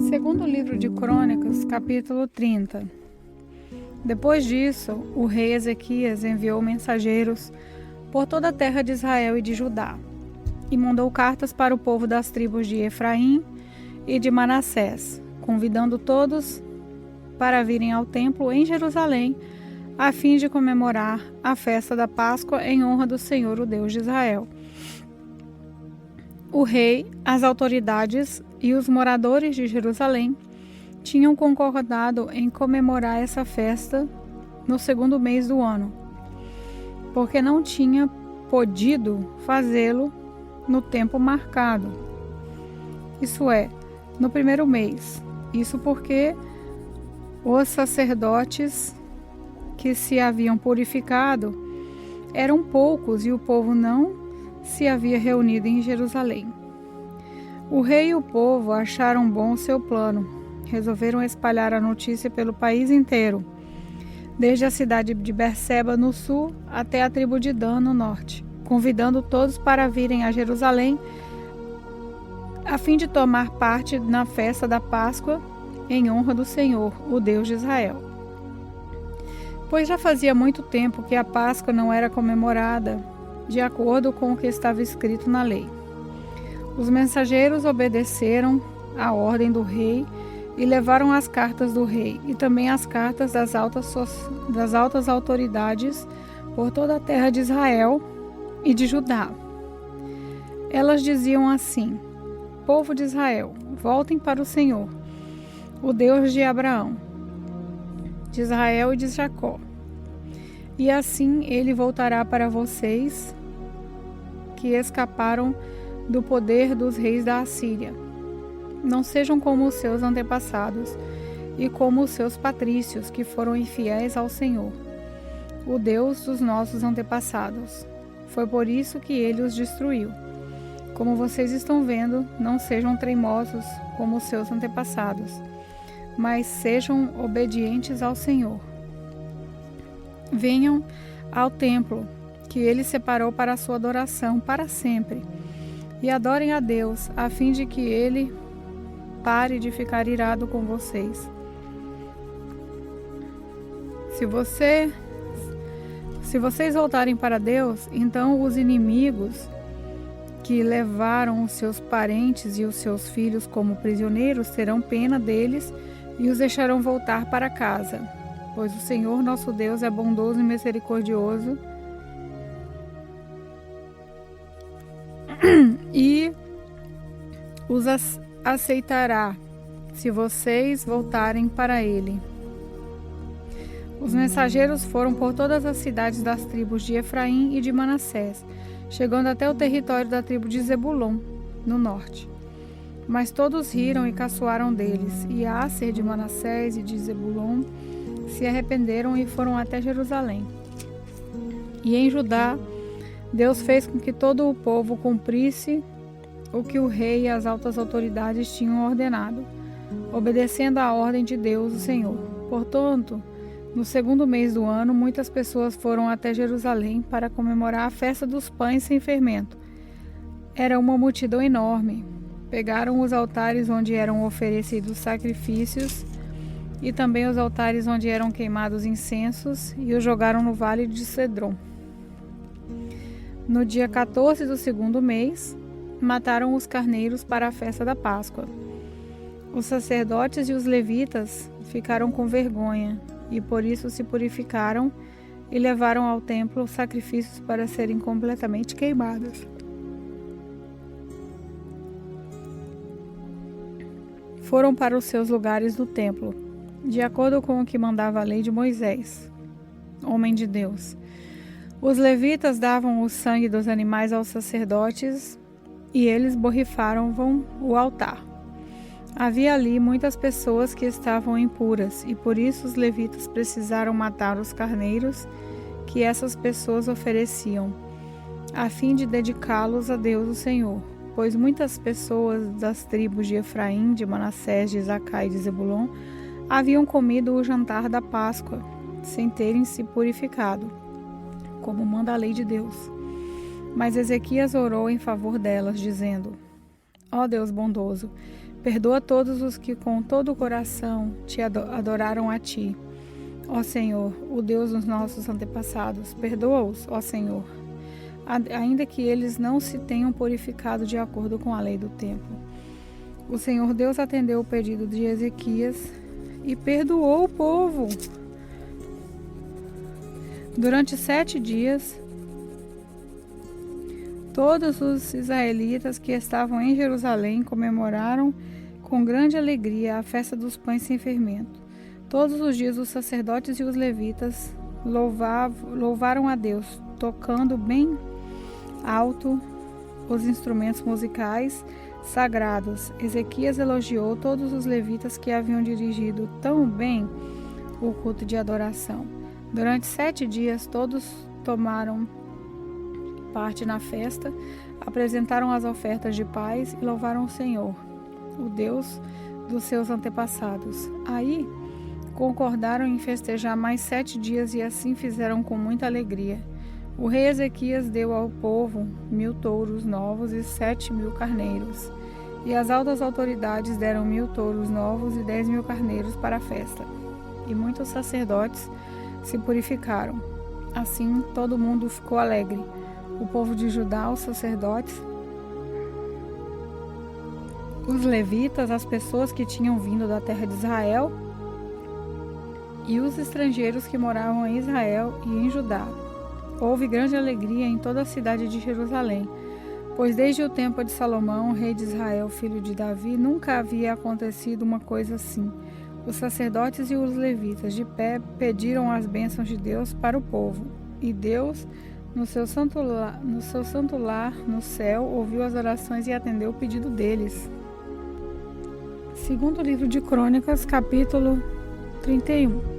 Segundo livro de Crônicas, capítulo 30. Depois disso, o rei Ezequias enviou mensageiros por toda a terra de Israel e de Judá, e mandou cartas para o povo das tribos de Efraim e de Manassés, convidando todos para virem ao templo em Jerusalém, a fim de comemorar a festa da Páscoa em honra do Senhor, o Deus de Israel. O rei, as autoridades e os moradores de Jerusalém tinham concordado em comemorar essa festa no segundo mês do ano, porque não tinha podido fazê-lo no tempo marcado, isso é, no primeiro mês. Isso porque os sacerdotes que se haviam purificado eram poucos e o povo não se havia reunido em Jerusalém. O rei e o povo acharam bom seu plano. Resolveram espalhar a notícia pelo país inteiro, desde a cidade de Berseba no sul até a tribo de Dan no norte, convidando todos para virem a Jerusalém a fim de tomar parte na festa da Páscoa em honra do Senhor, o Deus de Israel. Pois já fazia muito tempo que a Páscoa não era comemorada de acordo com o que estava escrito na lei. Os mensageiros obedeceram à ordem do rei e levaram as cartas do rei e também as cartas das altas autoridades por toda a terra de Israel e de Judá. Elas diziam assim: povo de Israel, voltem para o Senhor, o Deus de Abraão, de Israel e de Jacó. E assim ele voltará para vocês que escaparam do poder dos reis da Assíria. Não sejam como os seus antepassados e como os seus patrícios, que foram infiéis ao Senhor, o Deus dos nossos antepassados. Foi por isso que ele os destruiu. Como vocês estão vendo, não sejam teimosos como os seus antepassados, mas sejam obedientes ao Senhor. Venham ao templo que ele separou para a sua adoração para sempre e adorem a Deus, a fim de que ele pare de ficar irado com vocês. Se vocês voltarem para Deus, então os inimigos que levaram os seus parentes e os seus filhos como prisioneiros terão pena deles e os deixarão voltar para casa, pois o Senhor nosso Deus é bondoso e misericordioso e os aceitará se vocês voltarem para ele. Os mensageiros foram por todas as cidades das tribos de Efraim e de Manassés, chegando até o território da tribo de Zebulon, no norte. Mas todos riram e caçoaram deles, e Aser de Manassés e de Zebulon se arrependeram e foram até Jerusalém. E em Judá, Deus fez com que todo o povo cumprisse o que o rei e as altas autoridades tinham ordenado, obedecendo à ordem de Deus, o Senhor. Portanto, no segundo mês do ano, muitas pessoas foram até Jerusalém para comemorar a festa dos pães sem fermento. Era uma multidão enorme. Pegaram os altares onde eram oferecidos sacrifícios e também os altares onde eram queimados incensos e os jogaram no vale de Cedron. No dia 14 do segundo mês, mataram os carneiros para a festa da Páscoa. Os sacerdotes e os levitas ficaram com vergonha e por isso se purificaram e levaram ao templo sacrifícios para serem completamente queimados. Foram para os seus lugares do templo, de acordo com o que mandava a lei de Moisés, homem de Deus. Os levitas davam o sangue dos animais aos sacerdotes e eles borrifavam o altar. Havia ali muitas pessoas que estavam impuras e por isso os levitas precisaram matar os carneiros que essas pessoas ofereciam, a fim de dedicá-los a Deus o Senhor. Pois muitas pessoas das tribos de Efraim, de Manassés, de Isacar e de Zebulon haviam comido o jantar da Páscoa, sem terem se purificado, como manda a lei de Deus. Mas Ezequias orou em favor delas, dizendo: Ó Deus bondoso, Perdoa todos os que com todo o coração te adoraram a ti, ó Senhor, o Deus dos nossos antepassados. Perdoa-os, ó Senhor, ainda que eles não se tenham purificado de acordo com a lei do templo. O Senhor Deus atendeu o pedido de Ezequias e perdoou o povo. Durante 7 dias, todos os israelitas que estavam em Jerusalém comemoraram com grande alegria a festa dos pães sem fermento. Todos os dias os sacerdotes e os levitas louvaram a Deus, tocando bem alto os instrumentos musicais sagrados. Ezequias elogiou todos os levitas que haviam dirigido tão bem o culto de adoração. Durante 7 dias todos tomaram parte na festa, apresentaram as ofertas de paz e louvaram o Senhor, o Deus dos seus antepassados. Aí concordaram em festejar mais 7 dias e assim fizeram com muita alegria. O rei Ezequias deu ao povo 1000 touros novos e 7.000 carneiros. E as altas autoridades deram 1000 touros novos e 10.000 carneiros para a festa. E muitos sacerdotes se purificaram. Assim todo mundo ficou alegre. O povo de Judá, os sacerdotes, os levitas, as pessoas que tinham vindo da terra de Israel e os estrangeiros que moravam em Israel e em Judá. Houve grande alegria em toda a cidade de Jerusalém, pois desde o tempo de Salomão, rei de Israel, filho de Davi, nunca havia acontecido uma coisa assim. Os sacerdotes e os levitas de pé pediram as bênçãos de Deus para o povo, e Deus, no seu santo lar no céu, ouviu as orações e atendeu o pedido deles. Segundo livro de Crônicas, capítulo 31.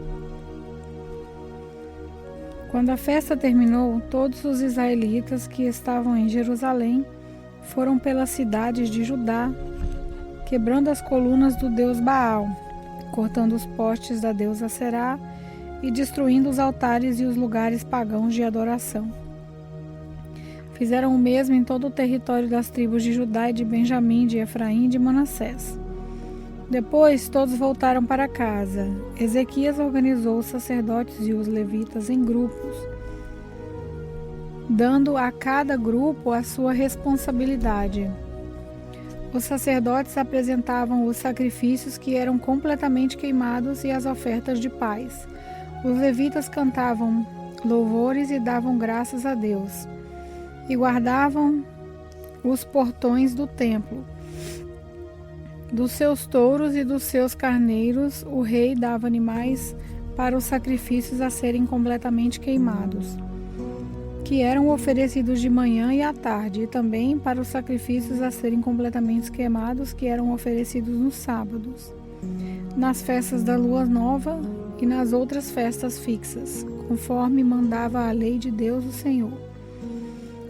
Quando a festa terminou, todos os israelitas que estavam em Jerusalém foram pelas cidades de Judá, quebrando as colunas do deus Baal, cortando os postes da deusa Será e destruindo os altares e os lugares pagãos de adoração. Fizeram o mesmo em todo o território das tribos de Judá e de Benjamim, de Efraim e de Manassés. Depois todos voltaram para casa. Ezequias organizou os sacerdotes e os levitas em grupos, dando a cada grupo a sua responsabilidade. Os sacerdotes apresentavam os sacrifícios que eram completamente queimados e as ofertas de paz. Os levitas cantavam louvores e davam graças a Deus, e guardavam os portões do templo. Dos seus touros e dos seus carneiros, o rei dava animais para os sacrifícios a serem completamente queimados, que eram oferecidos de manhã e à tarde, e também para os sacrifícios a serem completamente queimados, que eram oferecidos nos sábados, nas festas da lua nova e nas outras festas fixas, conforme mandava a lei de Deus, o Senhor.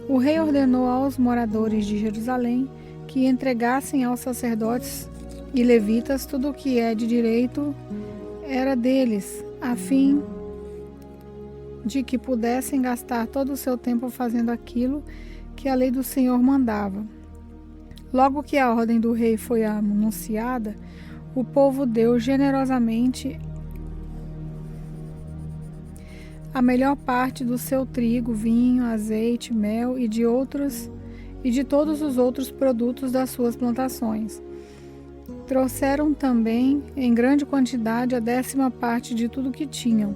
O rei ordenou aos moradores de Jerusalém que entregassem aos sacerdotes e levitas tudo o que é de direito era deles, a fim de que pudessem gastar todo o seu tempo fazendo aquilo que a lei do Senhor mandava. Logo que a ordem do rei foi anunciada, o povo deu generosamente a melhor parte do seu trigo, vinho, azeite, mel e de todos os outros produtos das suas plantações. Trouxeram também em grande quantidade a 10ª parte de tudo que tinham.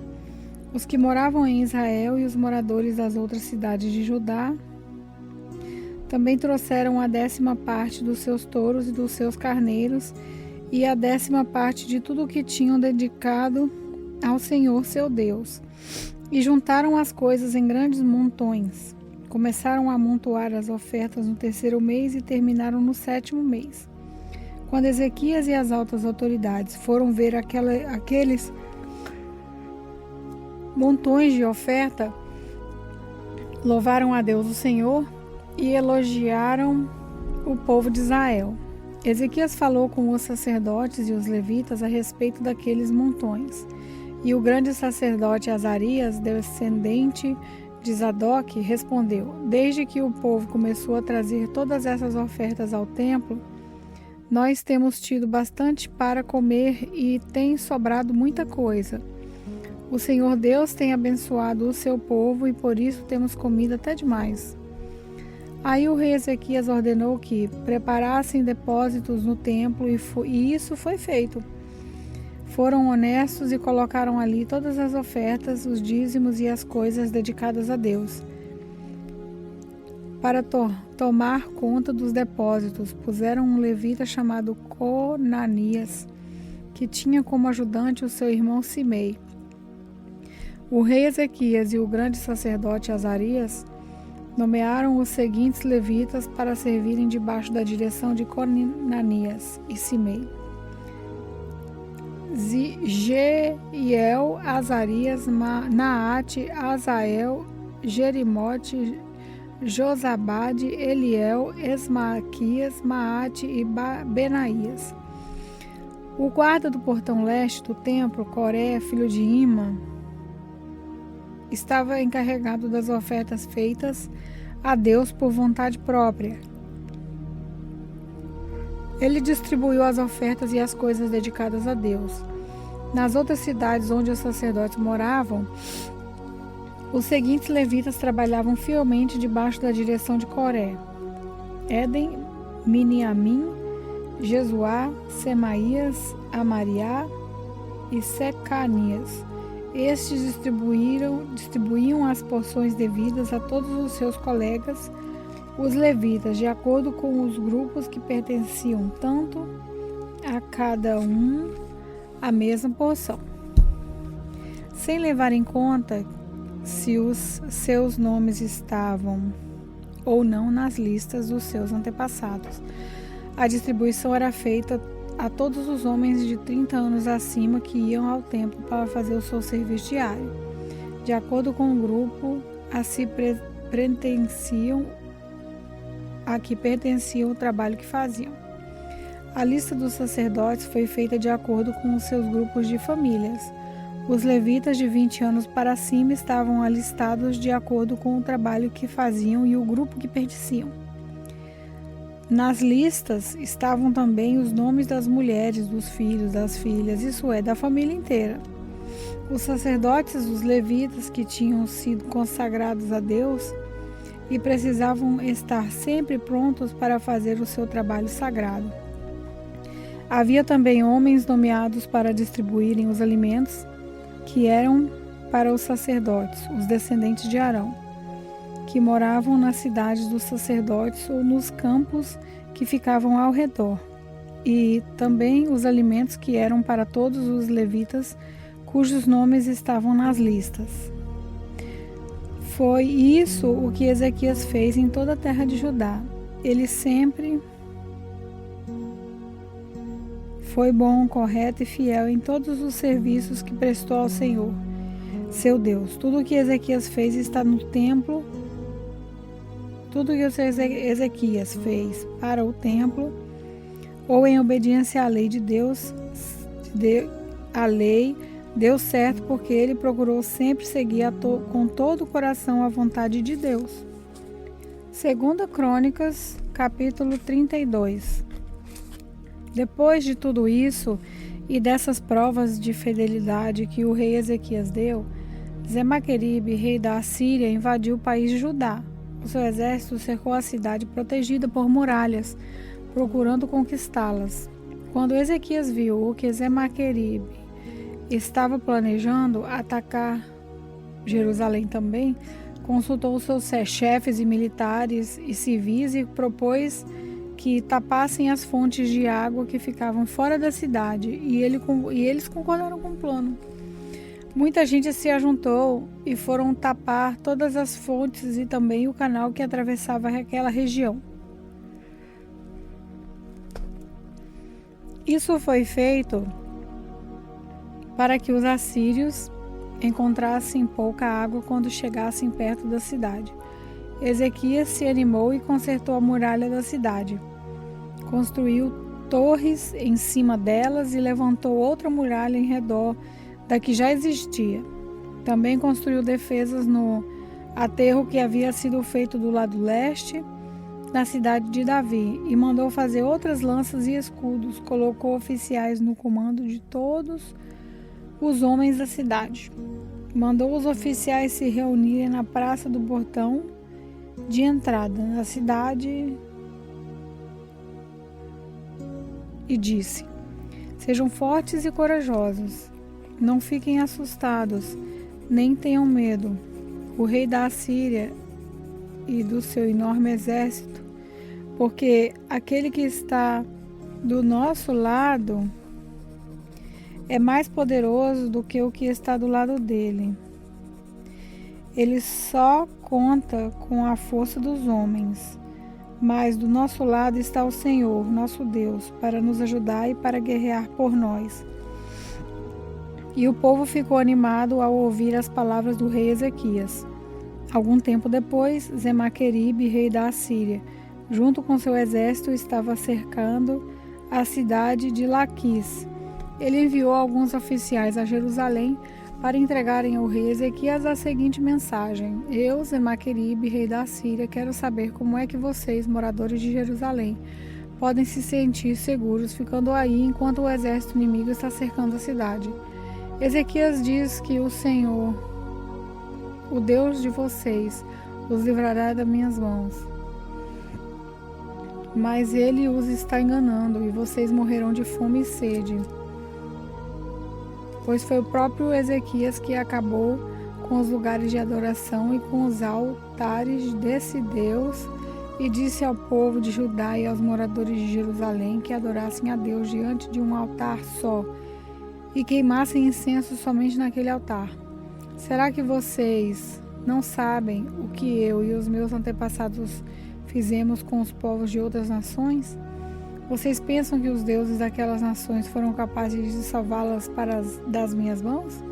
Os que moravam em Israel e os moradores das outras cidades de Judá também trouxeram a 10ª parte dos seus touros e dos seus carneiros e a 10ª parte de tudo o que tinham dedicado ao Senhor seu Deus. E juntaram as coisas em grandes montões. Começaram a amontoar as ofertas no 3º mês e terminaram no 7º mês. Quando Ezequias e as altas autoridades foram ver aqueles montões de oferta, louvaram a Deus o Senhor e elogiaram o povo de Israel. Ezequias falou com os sacerdotes e os levitas a respeito daqueles montões. E o grande sacerdote Azarias, descendente de Zadok, respondeu: Desde que o povo começou a trazer todas essas ofertas ao templo, Nós temos tido bastante para comer e tem sobrado muita coisa. O Senhor Deus tem abençoado o seu povo e por isso temos comida até demais. Aí o rei Ezequias ordenou que preparassem depósitos no templo e isso foi feito. Foram honestos e colocaram ali todas as ofertas, os dízimos e as coisas dedicadas a Deus. Para tomar conta dos depósitos, puseram um levita chamado Conanias, que tinha como ajudante o seu irmão Simei. O rei Ezequias e o grande sacerdote Azarias nomearam os seguintes levitas para servirem debaixo da direção de Conanias e Simei: Jeiel, Azarias, Naate, Azael, Jerimote, Josabade, Eliel, Esmaquias, Maate e Benaías. O guarda do portão leste do templo, Coré, filho de Ima, estava encarregado das ofertas feitas a Deus por vontade própria. Ele distribuiu as ofertas e as coisas dedicadas a Deus. Nas outras cidades onde os sacerdotes moravam, os seguintes levitas trabalhavam fielmente debaixo da direção de Coré: Éden, Miniamim, Jesuá, Semaías, Amariá e Secanias. Estes distribuíam as porções devidas a todos os seus colegas, os levitas, de acordo com os grupos que pertenciam tanto a cada um a mesma porção, sem levar em conta se os seus nomes estavam ou não nas listas dos seus antepassados. A distribuição era feita a todos os homens de 30 anos acima que iam ao templo para fazer o seu serviço diário, de acordo com o grupo a que pertenciam o trabalho que faziam. A lista dos sacerdotes foi feita de acordo com os seus grupos de famílias. Os levitas de 20 anos para cima estavam alistados de acordo com o trabalho que faziam e o grupo que pertenciam. Nas listas estavam também os nomes das mulheres, dos filhos, das filhas, isso é, da família inteira. Os sacerdotes, os levitas que tinham sido consagrados a Deus e precisavam estar sempre prontos para fazer o seu trabalho sagrado. Havia também homens nomeados para distribuírem os alimentos que eram para os sacerdotes, os descendentes de Arão, que moravam nas cidades dos sacerdotes ou nos campos que ficavam ao redor, e também os alimentos que eram para todos os levitas cujos nomes estavam nas listas. Foi isso o que Ezequias fez em toda a terra de Judá. Ele sempre foi bom, correto e fiel em todos os serviços que prestou ao Senhor, seu Deus. Tudo o que Ezequias fez está no templo. Tudo o que Ezequias fez para o templo, ou em obediência à lei de Deus, a lei deu certo porque ele procurou sempre seguir com todo o coração a vontade de Deus. 2 Crônicas, capítulo 32. Depois de tudo isso e dessas provas de fidelidade que o rei Ezequias deu, Senaqueribe, rei da Assíria, invadiu o país de Judá. O seu exército cercou a cidade protegida por muralhas, procurando conquistá-las. Quando Ezequias viu que Senaqueribe estava planejando atacar Jerusalém também, consultou seus chefes e militares e civis e propôs que tapassem as fontes de água que ficavam fora da cidade, e eles concordaram com o plano. Muita gente se ajuntou e foram tapar todas as fontes e também o canal que atravessava aquela região. Isso foi feito para que os assírios encontrassem pouca água quando chegassem perto da cidade. Ezequias se animou e consertou a muralha da cidade. Construiu torres em cima delas e levantou outra muralha em redor da que já existia. Também construiu defesas no aterro que havia sido feito do lado leste, na cidade de Davi e mandou fazer outras lanças e escudos. Colocou oficiais no comando de todos os homens da cidade. Mandou os oficiais se reunirem na praça do portão de entrada na cidade e disse: sejam fortes e corajosos, não fiquem assustados, nem tenham medo. O rei da Assíria e do seu enorme exército, porque aquele que está do nosso lado é mais poderoso do que o que está do lado dele. Ele só conta com a força dos homens, mas do nosso lado está o Senhor, nosso Deus, para nos ajudar e para guerrear por nós. E o povo ficou animado ao ouvir as palavras do rei Ezequias. Algum tempo depois, Semaqueribe, rei da Assíria, junto com seu exército, estava cercando a cidade de Laquis. Ele enviou alguns oficiais a Jerusalém para entregarem ao rei Ezequias a seguinte mensagem: eu, Semaqueribe, rei da Assíria, quero saber como é que vocês, moradores de Jerusalém, podem se sentir seguros ficando aí enquanto o exército inimigo está cercando a cidade. Ezequias diz que o Senhor, o Deus de vocês, os livrará das minhas mãos. Mas ele os está enganando e vocês morrerão de fome e sede. Pois foi o próprio Ezequias que acabou com os lugares de adoração e com os altares desse Deus e disse ao povo de Judá e aos moradores de Jerusalém que adorassem a Deus diante de um altar só e queimassem incenso somente naquele altar. Será que vocês não sabem o que eu e os meus antepassados fizemos com os povos de outras nações? Vocês pensam que os deuses daquelas nações foram capazes de salvá-las das minhas mãos?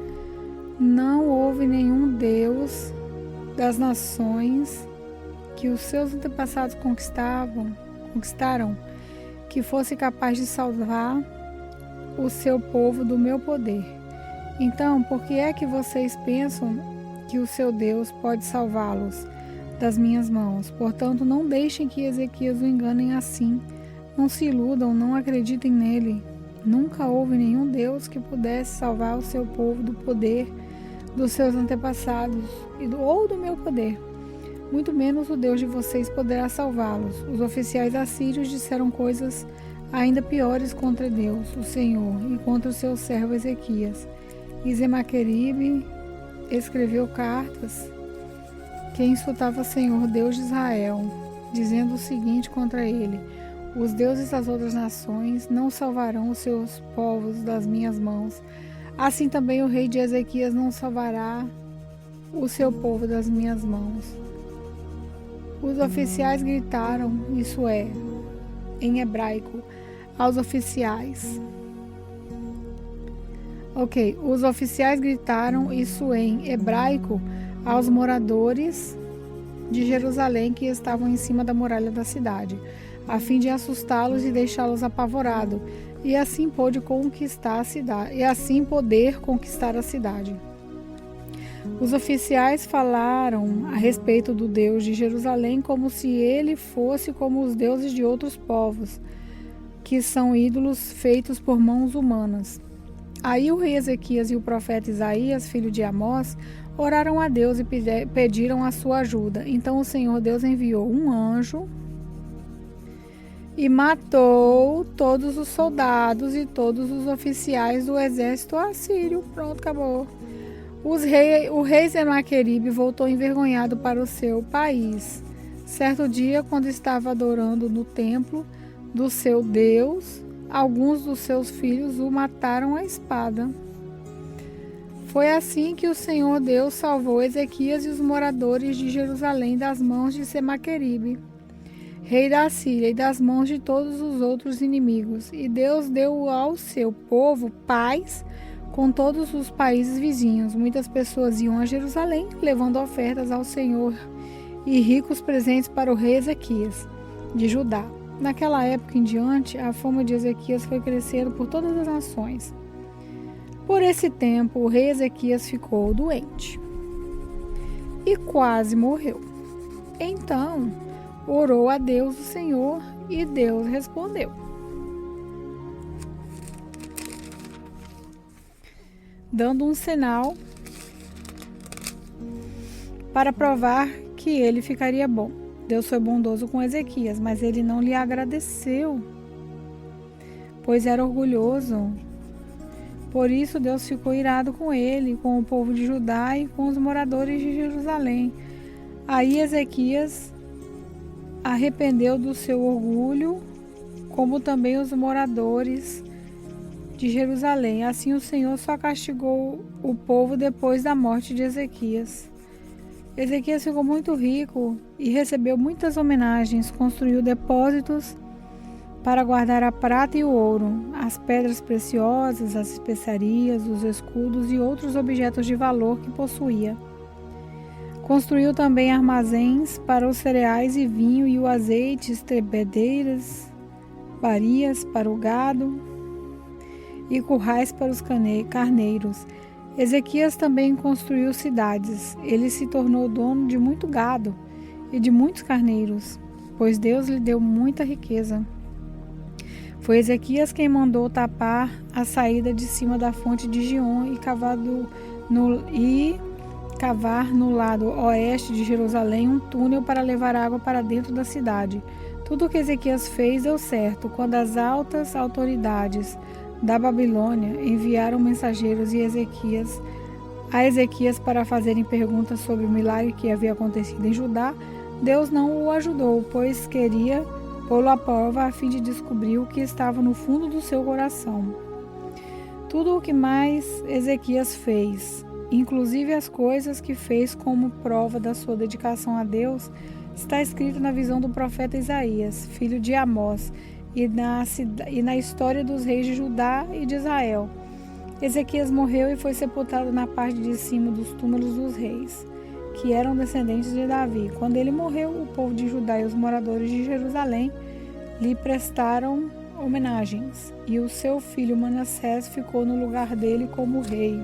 Não houve nenhum deus das nações que os seus antepassados conquistaram que fosse capaz de salvar o seu povo do meu poder. Então, por que é que vocês pensam que o seu Deus pode salvá-los das minhas mãos? Portanto, não deixem que Ezequias o enganem assim. Não se iludam, não acreditem nele. Nunca houve nenhum Deus que pudesse salvar o seu povo do poder dos seus antepassados ou do meu poder. Muito menos o Deus de vocês poderá salvá-los. Os oficiais assírios disseram coisas ainda piores contra Deus, o Senhor, e contra o seu servo Ezequias. E Semaqueribe escreveu cartas que insultava o Senhor, Deus de Israel, dizendo o seguinte contra ele: os deuses das outras nações não salvarão os seus povos das minhas mãos. Assim também o rei de Ezequias não salvará o seu povo das minhas mãos. Os oficiais gritaram, isso é, em hebraico, aos oficiais. Os oficiais gritaram isso em hebraico aos moradores de Jerusalém que estavam em cima da muralha da cidade, a fim de assustá-los e deixá-los apavorados, e assim poder conquistar a cidade. Os oficiais falaram a respeito do Deus de Jerusalém como se ele fosse como os deuses de outros povos, que são ídolos feitos por mãos humanas. Aí o rei Ezequias e o profeta Isaías, filho de Amós, oraram a Deus e pediram a sua ajuda. Então o Senhor Deus enviou um anjo e matou todos os soldados e todos os oficiais do exército assírio. Pronto, acabou. O rei Semaqueribe voltou envergonhado para o seu país. Certo dia, quando estava adorando no templo do seu Deus, alguns dos seus filhos o mataram à espada. Foi assim que o Senhor Deus salvou Ezequias e os moradores de Jerusalém das mãos de Semaqueribe, rei da Assíria, e das mãos de todos os outros inimigos. E Deus deu ao seu povo paz com todos os países vizinhos. Muitas pessoas iam a Jerusalém, levando ofertas ao Senhor e ricos presentes para o rei Ezequias de Judá. Naquela época em diante, a fama de Ezequias foi crescendo por todas as nações. Por esse tempo, o rei Ezequias ficou doente e quase morreu. Então, orou a Deus, o Senhor, e Deus respondeu. Dando um sinal para provar que ele ficaria bom. Deus foi bondoso com Ezequias, mas ele não lhe agradeceu, pois era orgulhoso. Por isso Deus ficou irado com ele, com o povo de Judá e com os moradores de Jerusalém. Aí Ezequias arrependeu do seu orgulho, como também os moradores de Jerusalém. Assim o Senhor só castigou o povo depois da morte de Ezequias. Ezequias ficou muito rico e recebeu muitas homenagens, construiu depósitos para guardar a prata e o ouro, as pedras preciosas, as especiarias, os escudos e outros objetos de valor que possuía. Construiu também armazéns para os cereais e vinho e o azeite, estribeiras, barias para o gado e currais para os carneiros. Ezequias também construiu cidades. Ele se tornou dono de muito gado e de muitos carneiros, pois Deus lhe deu muita riqueza. Foi Ezequias quem mandou tapar a saída de cima da fonte de Gion e cavar no lado oeste de Jerusalém um túnel para levar água para dentro da cidade. Tudo o que Ezequias fez deu certo. Quando as altas autoridades da Babilônia enviaram mensageiros a Ezequias para fazerem perguntas sobre o milagre que havia acontecido em Judá, Deus não o ajudou, pois queria pô-lo à prova a fim de descobrir o que estava no fundo do seu coração. Tudo o que mais Ezequias fez, inclusive as coisas que fez como prova da sua dedicação a Deus, está escrito na visão do profeta Isaías, filho de Amós, e na história dos reis de Judá e de Israel. Ezequias morreu e foi sepultado na parte de cima dos túmulos dos reis, que eram descendentes de Davi. Quando ele morreu, o povo de Judá e os moradores de Jerusalém lhe prestaram homenagens, e o seu filho Manassés ficou no lugar dele como rei.